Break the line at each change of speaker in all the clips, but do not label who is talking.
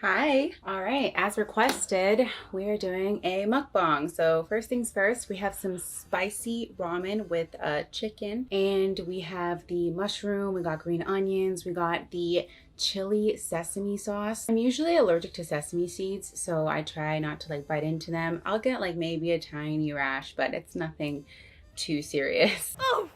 Hi. All right, as requested, we are doing a mukbang. So first things first, we have some spicy ramen with chicken, and we have the mushroom, we got green onions, we got the chili sesame sauce. I'm usually allergic to sesame seeds, so I try not to like bite into them. I'll get like maybe a tiny rash, but it's nothing too serious. Oh.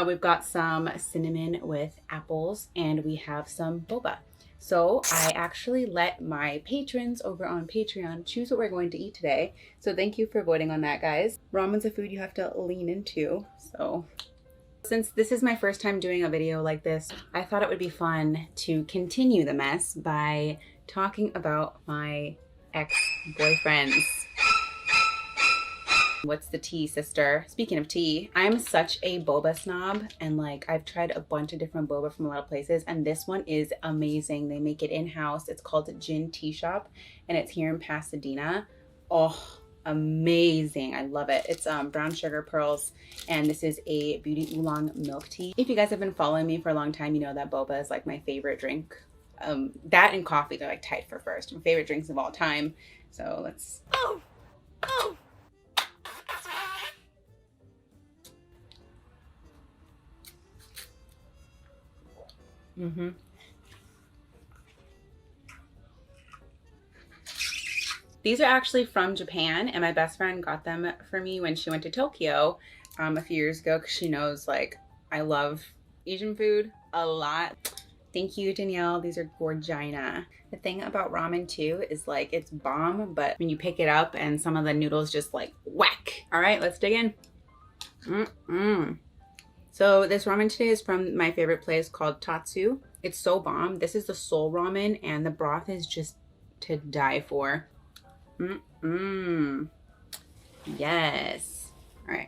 We've got some cinnamon with apples, and we have some boba. So I actually let my patrons over on Patreon choose what we're going to eat today. So thank you for voting on that, guys. Ramen's a food you have to lean into. So since this is my first time doing a video like this, I thought it would be fun to continue the mess by talking about my ex-boyfriends. What's the tea, sister? Speaking of tea, I'm such a boba snob, and like I've tried a bunch of different boba from a lot of places, and this one is amazing. They make it in-house. It's called Gin Tea Shop, and it's here in Pasadena. Oh, amazing. I love it. It's brown sugar pearls, and this is a beauty oolong milk tea. If you guys have been following me for a long time, you know that boba is like my favorite drink. That and coffee, they're like tied for first. My favorite drinks of all time. So let's... Oh! These are actually from Japan, and my best friend got them for me when she went to Tokyo a few years ago, because she knows like I love Asian food a lot. Thank you, Danielle. These are gorgina. The thing about ramen too is like it's bomb, but when you pick it up and some of the noodles just like whack. All right, let's dig in. So this ramen today is from my favorite place called Tatsu. It's so bomb. This is the soul ramen, and the broth is just to die for. Yes. All right.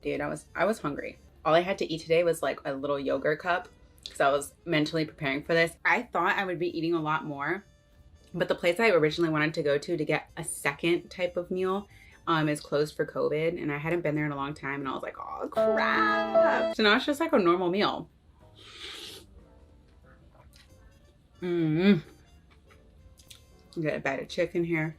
Dude, I was hungry. All I had to eat today was like a little yogurt cup because I was mentally preparing for this. I thought I would be eating a lot more, but the place I originally wanted to go to get a second type of meal is closed for COVID, and I hadn't been there in a long time, and I was like, oh crap. So now it's just like a normal meal. Get a bite of chicken here.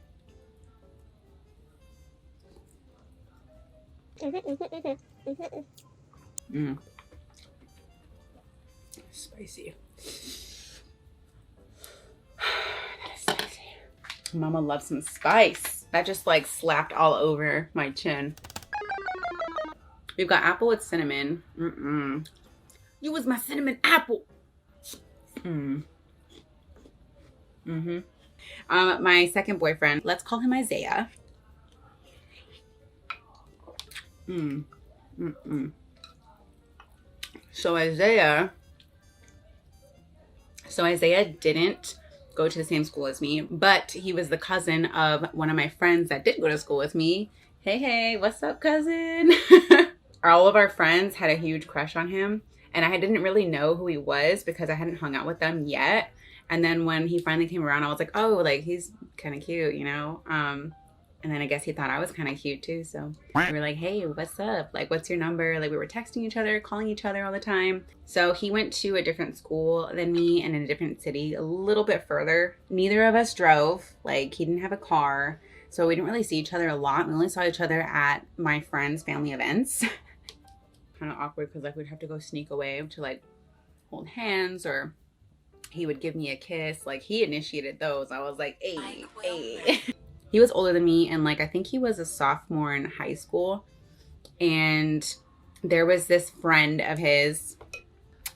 Spicy. That is spicy. Mama loves some spice. That just like slapped all over my chin. We've got apple with cinnamon. You was my cinnamon apple. My second boyfriend, let's call him Isaiah. So Isaiah didn't go to the same school as me, but he was the cousin of one of my friends that did go to school with me. Hey, what's up, cousin? All of our friends had a huge crush on him, and I didn't really know who he was because I hadn't hung out with them yet. And then when he finally came around, I was like, oh, like he's kind of cute, you know? And then I guess he thought I was kind of cute too. So we were like, hey, what's up? Like, what's your number? Like we were texting each other, calling each other all the time. So he went to a different school than me and in a different city, a little bit further. Neither of us drove. Like he didn't have a car. So we didn't really see each other a lot. We only saw each other at my friends' family events. Kind of awkward because like we'd have to go sneak away to like hold hands, or he would give me a kiss. Like he initiated those. I was like, hey. He was older than me, and like I think he was a sophomore in high school, and there was this friend of his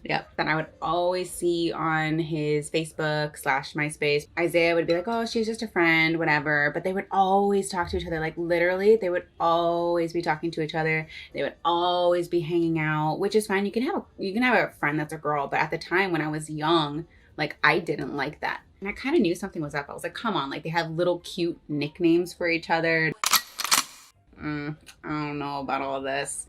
that I would always see on his Facebook / MySpace. Isaiah would be like, oh, she's just a friend, whatever, but they would always talk to each other. Like literally they would always be talking to each other. They would always be hanging out, which is fine. You can have a friend that's a girl, but at the time when I was young, like I didn't like that. And I kind of knew something was up. I was like, come on, like they have little cute nicknames for each other. I don't know about all this.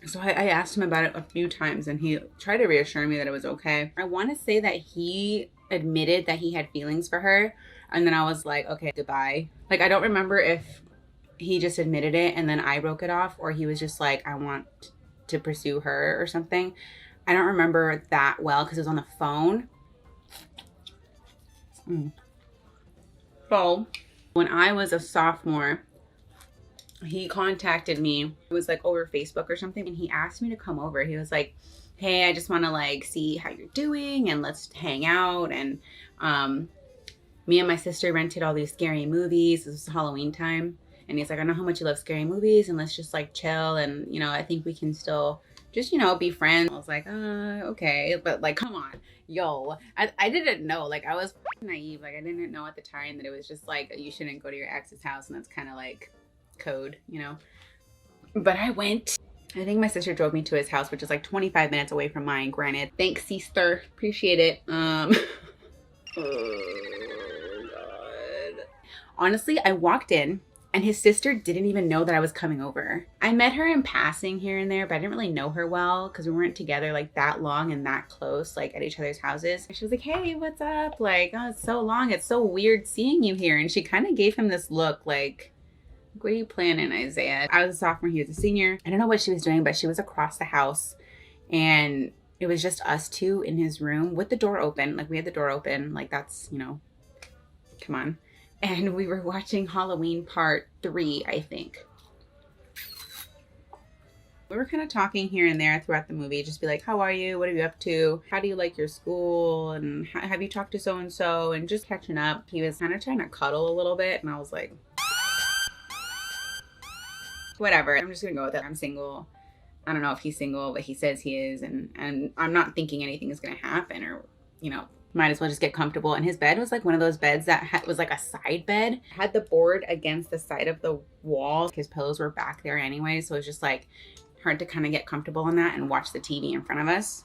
So I asked him about it a few times and he tried to reassure me that it was okay. I want to say that he admitted that he had feelings for her. And then I was like, okay, goodbye. Like, I don't remember if he just admitted it and then I broke it off, or he was just like, I want to pursue her or something. I don't remember that well because it was on the phone. So when I was a sophomore, he contacted me. It was like over Facebook or something, and he asked me to come over. He was like, hey, I just want to like see how you're doing and let's hang out. And me and my sister rented all these scary movies. This was Halloween time. And he's like, I know how much you love scary movies and let's just like chill. And, you know, I think we can still just, you know, be friends. I was like, okay. But like, come on, yo, I didn't know. Like, I was naive. Like, I didn't know at the time that it was just like, you shouldn't go to your ex's house. And that's kind of like code, you know. But I went. I think my sister drove me to his house, which is like 25 minutes away from mine, granted. Thanks, sister. Appreciate it. Oh, God. Honestly, I walked in. And his sister didn't even know that I was coming over. I met her in passing here and there, but I didn't really know her well because we weren't together like that long and that close, like at each other's houses. She was like, hey, what's up? Like, oh, it's so long. It's so weird seeing you here. And she kind of gave him this look like, what are you planning, Isaiah? I was a sophomore, he was a senior. I don't know what she was doing, but she was across the house. And it was just us two in his room with the door open. Like, we had the door open. Like, that's, you know, come on. And we were watching Halloween Part 3, I think. We were kind of talking here and there throughout the movie. Just be like, how are you? What are you up to? How do you like your school? And have you talked to so-and-so? And just catching up. He was kind of trying to cuddle a little bit. And I was like, whatever. I'm just going to go with it. I'm single. I don't know if he's single, but he says he is. And I'm not thinking anything is going to happen or, you know. Might as well just get comfortable. And his bed was like one of those beds that was like a side bed. Had the board against the side of the wall. His pillows were back there anyway, so it was just like hard to kind of get comfortable on that and watch the TV in front of us.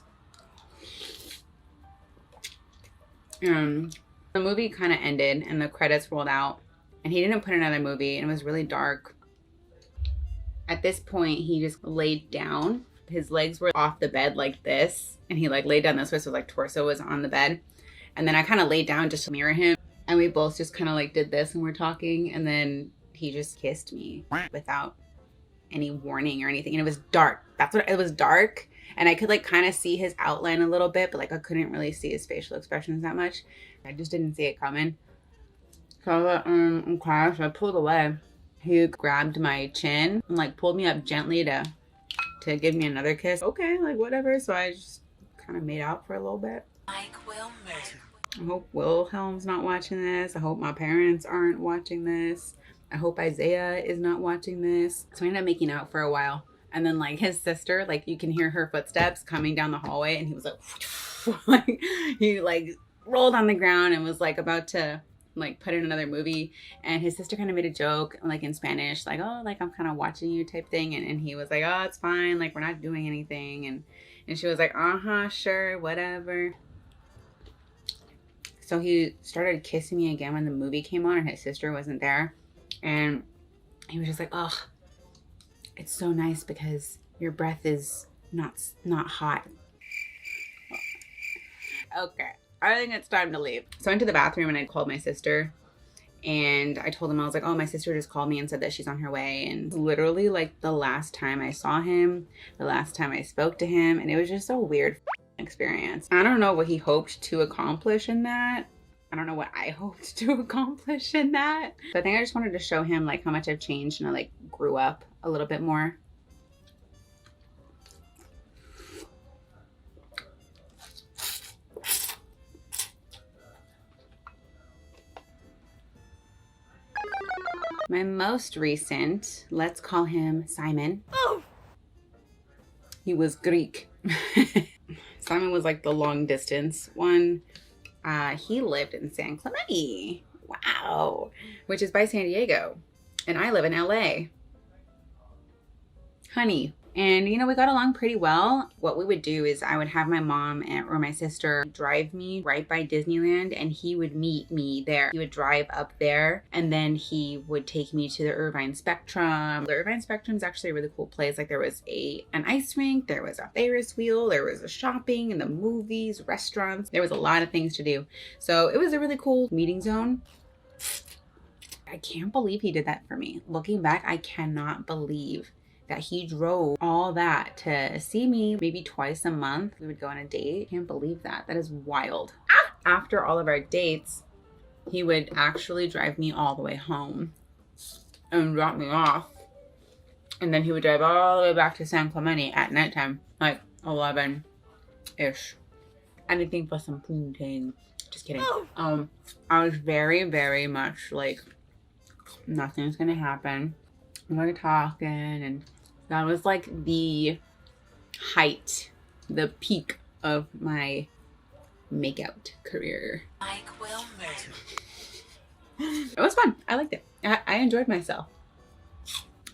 The movie kind of ended and the credits rolled out and he didn't put another movie and it was really dark. At this point, he just laid down. His legs were off the bed like this and he like laid down this way, so like torso was on the bed. And then I kind of laid down just to mirror him. And we both just kind of like did this and we're talking. And then he just kissed me without any warning or anything. And it was dark. That's what it was, dark. And I could like kind of see his outline a little bit, but like I couldn't really see his facial expressions that much. I just didn't see it coming. So I was like, okay. So I pulled away. He grabbed my chin and like pulled me up gently to give me another kiss. Okay, like whatever. So I just kind of made out for a little bit. I hope Wilhelm's not watching this. I hope my parents aren't watching this. I hope Isaiah is not watching this. So we ended up making out for a while. And then like his sister, like you can hear her footsteps coming down the hallway and he was like, like he like rolled on the ground and was like about to like put in another movie. And his sister kind of made a joke like in Spanish, like, oh, like I'm kind of watching you type thing. And he was like, oh, it's fine. Like we're not doing anything. And she was like, uh-huh, sure, whatever. So he started kissing me again when the movie came on and his sister wasn't there. And he was just like, oh, it's so nice because your breath is not hot. Okay, I think it's time to leave. So I went to the bathroom and I called my sister. And I told him, I was like, oh, my sister just called me and said that she's on her way. And literally like the last time I saw him, the last time I spoke to him. And it was just a weird experience. I don't know what he hoped to accomplish in that. I don't know what I hoped to accomplish in that. But I think I just wanted to show him like how much I've changed and I like grew up a little bit more. My most recent, let's call him Simon. Oh. He was Greek. Simon was like the long distance one. He lived in San Clemente. Wow. Which is by San Diego. And I live in LA. Honey, And, you know, we got along pretty well. What we would do is I would have my mom or my sister drive me right by Disneyland, and he would meet me there. He would drive up there, and then he would take me to the Irvine Spectrum. The Irvine Spectrum is actually a really cool place. Like, there was an ice rink, there was a Ferris wheel, there was a shopping and the movies, restaurants. There was a lot of things to do. So it was a really cool meeting zone. I can't believe he did that for me. Looking back, I cannot believe that he drove all that to see me maybe twice a month. We would go on a date. Can't believe that. That is wild. After all of our dates, he would actually drive me all the way home and drop me off. And then he would drive all the way back to San Clemente at nighttime, like 11-ish. Anything for some poontang. Just kidding. I was very, very much like, nothing's gonna happen. We're talking, and that was like the height, the peak of my makeout career. Mike Wilmer. It was fun. I liked it. I enjoyed myself.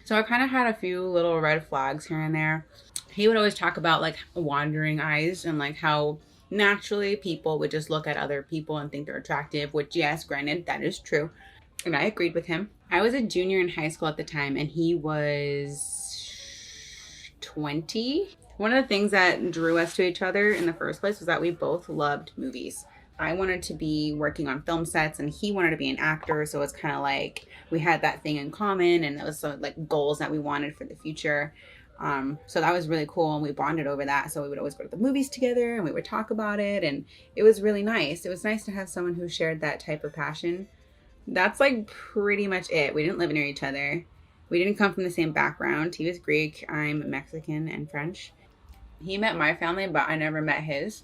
So I kind of had a few little red flags here and there. He would always talk about like wandering eyes and like how naturally people would just look at other people and think they're attractive, which, yes, granted, that is true. And I agreed with him. I was a junior in high school at the time, and he was 20. One of the things that drew us to each other in the first place was that we both loved movies. I wanted to be working on film sets, and he wanted to be an actor. So it's kind of like we had that thing in common, and it was like goals that we wanted for the future. So that was really cool, and we bonded over that. So we would always go to the movies together, and we would talk about it, and it was really nice. It was nice to have someone who shared that type of passion. That's like pretty much it. We didn't live near each other. We didn't come from the same background. He was Greek, I'm Mexican and French. He met my family, but I never met his.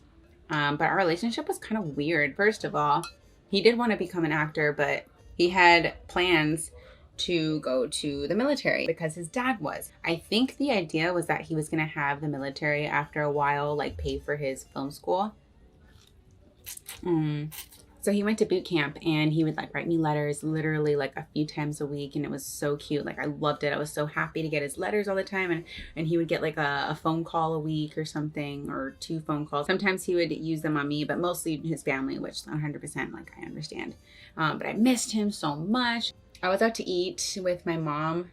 But our relationship was kind of weird. First of all, he did want to become an actor, but he had plans to go to the military because his dad was. I think the idea was that he was going to have the military after a while, like pay for his film school. So he went to boot camp, and he would like write me letters literally like a few times a week. And it was so cute. Like, I loved it. I was so happy to get his letters all the time. And he would get like a phone call a week or something, or 2 phone calls. Sometimes he would use them on me, but mostly his family, which 100% like I understand. But I missed him so much. I was out to eat with my mom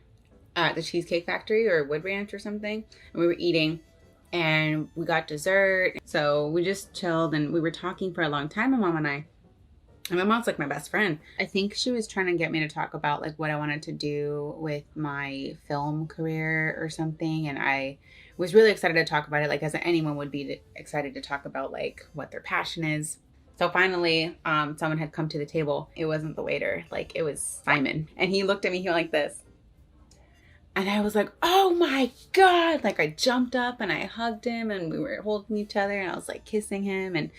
at the Cheesecake Factory or Wood Ranch or something. And we were eating, and we got dessert. So we just chilled, and we were talking for a long time, my mom and I. And my mom's like my best friend. I think she was trying to get me to talk about like what I wanted to do with my film career or something. And I was really excited to talk about it, like as anyone would be excited to talk about like what their passion is. So finally, someone had come to the table. It wasn't the waiter, like it was Simon. And he looked at me, he went like this. And I was like, oh my God. Like I jumped up and I hugged him, and we were holding each other, and I was like kissing him, and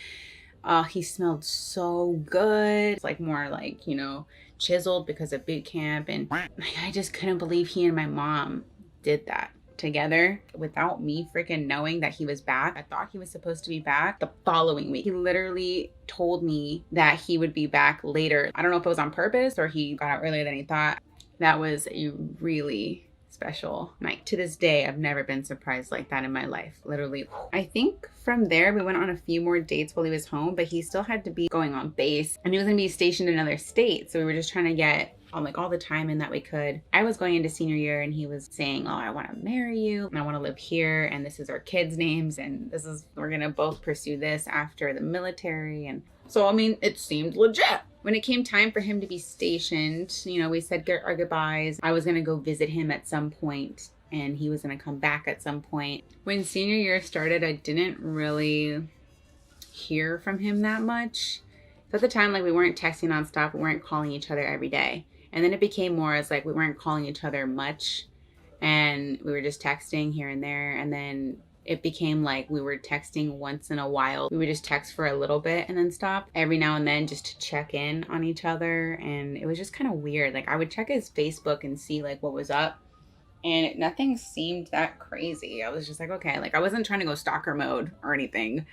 he smelled so good. It's like more like, you know, chiseled because of boot camp. And I just couldn't believe he and my mom did that together without me freaking knowing that he was back. I thought he was supposed to be back the following week. He literally told me that he would be back later. I don't know if it was on purpose or he got out earlier than he thought. That was a really special night. To this day, I've never been surprised like that in my life, literally. I think from there, we went on a few more dates while he was home, but he still had to be going on base, and he was gonna be stationed in another state. So we were just trying to get like all the time in that we could. I was going into senior year, and he was saying, oh, I want to marry you, and I want to live here, and this is our kids' names, and we're gonna both pursue this after the military. And so, I mean, it seemed legit. When it came time for him to be stationed, you know, we said our goodbyes. I was going to go visit him at some point, and he was going to come back at some point. When senior year started, I didn't really hear from him that much. So at the time, like, we weren't texting nonstop. We weren't calling each other every day. And then it became more as like we weren't calling each other much, and we were just texting here and there. And then it became like we were texting once in a while. We would just text for a little bit and then stop every now and then just to check in on each other. And it was just kind of weird. Like I would check his Facebook and see like what was up, and nothing seemed that crazy. I was just like, okay, like I wasn't trying to go stalker mode or anything.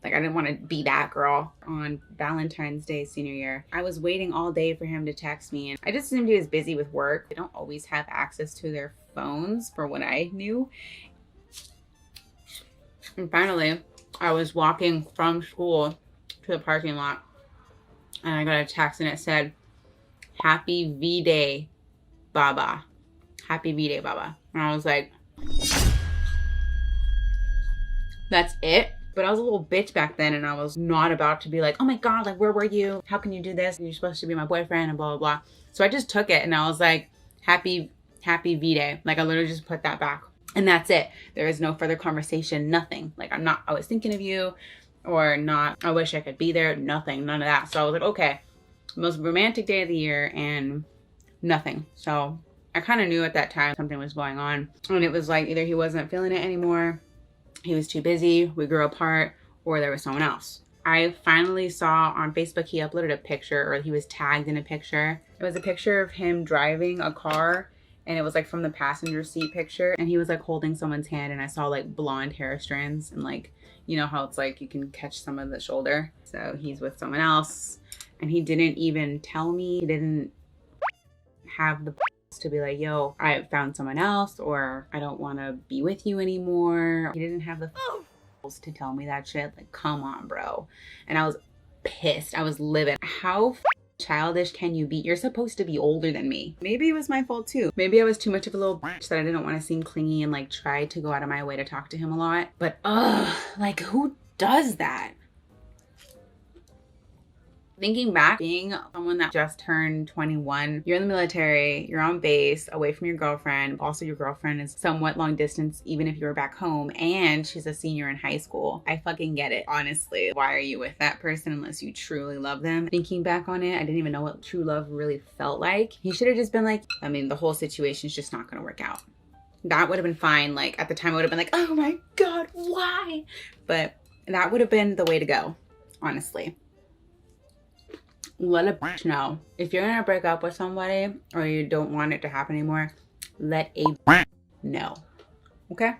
Like I didn't want to be that girl on Valentine's Day senior year. I was waiting all day for him to text me, and I just assumed he was busy with work. They don't always have access to their phones for what I knew. And finally, I was walking from school to the parking lot, and I got a text and it said, Happy V-Day, Baba. Happy V-Day, Baba. And I was like, that's it? But I was a little bitch back then, and I was not about to be like, oh my God, like, where were you? How can you do this? You're supposed to be my boyfriend and blah, blah, blah. So I just took it, and I was like, happy V-Day. Like, I literally just put that back. And that's it. There is no further conversation, nothing. Like, I was thinking of you, or not, I wish I could be there, nothing, none of that. So I was like, okay, most romantic day of the year, and nothing. So I kind of knew at that time something was going on. And it was like, either he wasn't feeling it anymore, he was too busy, we grew apart, or there was someone else. I finally saw on Facebook he uploaded a picture, or he was tagged in a picture. It was a picture of him driving a car, and it was like from the passenger seat picture, and he was like holding someone's hand, and I saw like blonde hair strands, and like, you know how it's like you can catch some of the shoulder. So he's with someone else, and he didn't even tell me. He didn't have the to be like, yo, I found someone else, or I don't want to be with you anymore. He didn't have the to tell me that shit. Like, come on, bro. And I was pissed. I was livid. How childish can you be? You're supposed to be older than me. Maybe it was my fault too. Maybe I was too much of a little bitch that I didn't want to seem clingy and like try to go out of my way to talk to him a lot. But like, who does that? Thinking back, being someone that just turned 21, you're in the military, you're on base, away from your girlfriend. Also, your girlfriend is somewhat long distance, even if you were back home, and she's a senior in high school. I fucking get it, honestly. Why are you with that person unless you truly love them? Thinking back on it, I didn't even know what true love really felt like. He should have just been like, I mean, the whole situation's just not gonna work out. That would have been fine. Like, at the time, I would have been like, oh my God, why? But that would have been the way to go, honestly. Let a bitch know. If you're gonna break up with somebody or you don't want it to happen anymore, let a bitch know. Okay?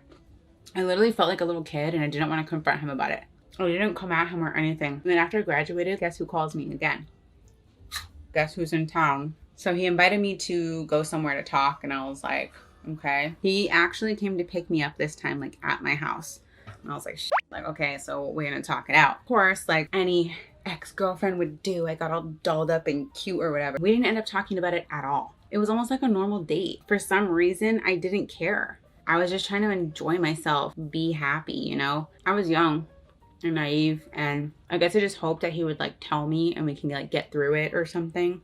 I literally felt like a little kid, and I didn't want to confront him about it. I didn't come at him or anything. And then after I graduated, guess who calls me again? Guess who's in town? So he invited me to go somewhere to talk, and I was like, okay. He actually came to pick me up this time, like at my house. And I was like, shit. Like, okay, so we're gonna talk it out. Of course, like any ex-girlfriend would do, I got all dolled up and cute or whatever. We didn't end up talking about it at all. It was almost like a normal date. For some reason, I didn't care. I was just trying to enjoy myself, be happy, you know? I was young and naive, and I guess I just hoped that he would like tell me and we can like get through it or something,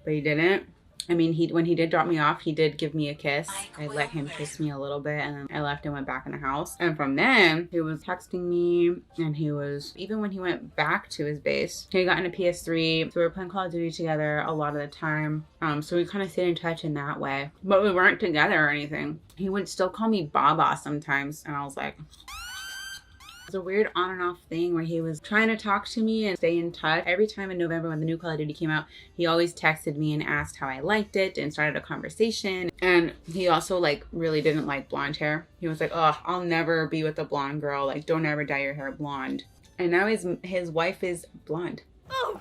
but he didn't. I mean, when he did drop me off, he did give me a kiss. I let him kiss me a little bit, and then I left and went back in the house. And from then, he was texting me, and he was, even when he went back to his base, he got into PS3. So we were playing Call of Duty together a lot of the time. So we kind of stayed in touch in that way. But we weren't together or anything. He would still call me Baba sometimes, and I was like... It was a weird on and off thing where he was trying to talk to me and stay in touch. Every time in November when the new Call of Duty came out, he always texted me and asked how I liked it and started a conversation. And he also like really didn't like blonde hair. He was like, oh, I'll never be with a blonde girl. Like, don't ever dye your hair blonde. And now his wife is blonde. Oh,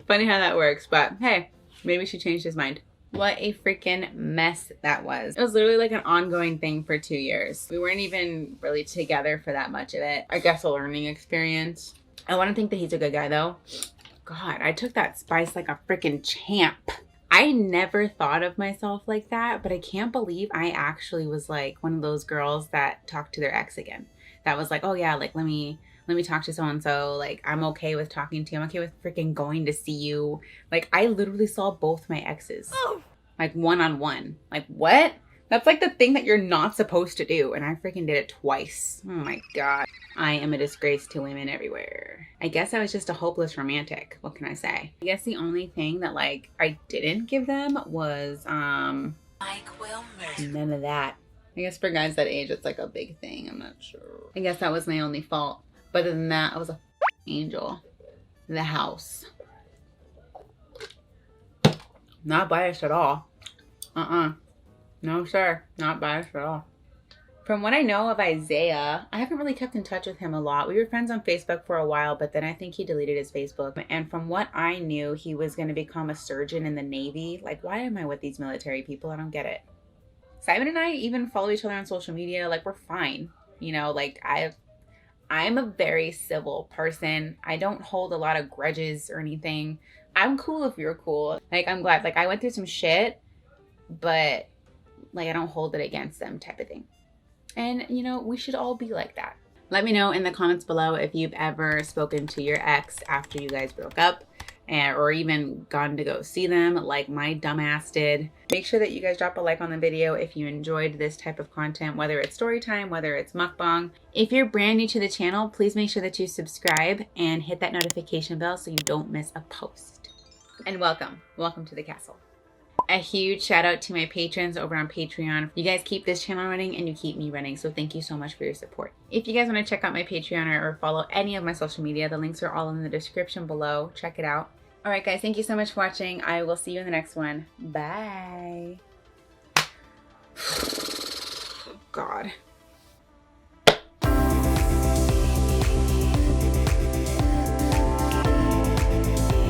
funny how that works. But hey, maybe she changed his mind. What a freaking mess that was. It was literally like an ongoing thing for 2 years. We weren't even really together for that much of it. I guess a learning experience. I want to think that he's a good guy though. God, I took that spice like a freaking champ. I never thought of myself like that, but I can't believe I actually was like one of those girls that talked to their ex again. That was like, oh yeah, like let me talk to so-and-so. Like, I'm okay with talking to you. I'm okay with freaking going to see you. Like, I literally saw both my exes. Oh. Like, one-on-one. Like, what? That's like the thing that you're not supposed to do. And I freaking did it twice. Oh my God. I am a disgrace to women everywhere. I guess I was just a hopeless romantic. What can I say? I guess the only thing that like I didn't give them was, none of that. I guess for guys that age, it's like a big thing. I'm not sure. I guess that was my only fault. But other than that, I was a angel. The house. Not biased at all. No, sir. Not biased at all. From what I know of Isaiah, I haven't really kept in touch with him a lot. We were friends on Facebook for a while, but then I think he deleted his Facebook. And from what I knew, he was going to become a surgeon in the Navy. Like, why am I with these military people? I don't get it. Simon and I even follow each other on social media. Like, we're fine. You know, like I'm a very civil person. I don't hold a lot of grudges or anything. I'm cool if you're cool. Like, I'm glad. Like, I went through some shit, but like, I don't hold it against them type of thing. And, you know, we should all be like that. Let me know in the comments below if you've ever spoken to your ex after you guys broke up, or even gone to go see them like my dumbass did. Make sure that you guys drop a like on the video if you enjoyed this type of content, whether it's story time, whether it's mukbang. If you're brand new to the channel, please make sure that you subscribe and hit that notification bell so you don't miss a post. And welcome to the castle. A huge shout out to my patrons over on Patreon. You guys keep this channel running and you keep me running, so thank you so much for your support. If you guys want to check out my Patreon or follow any of my social media, the links are all in the description below. Check it out. All right, guys, thank you so much for watching. I will see you in the next one. Bye. God.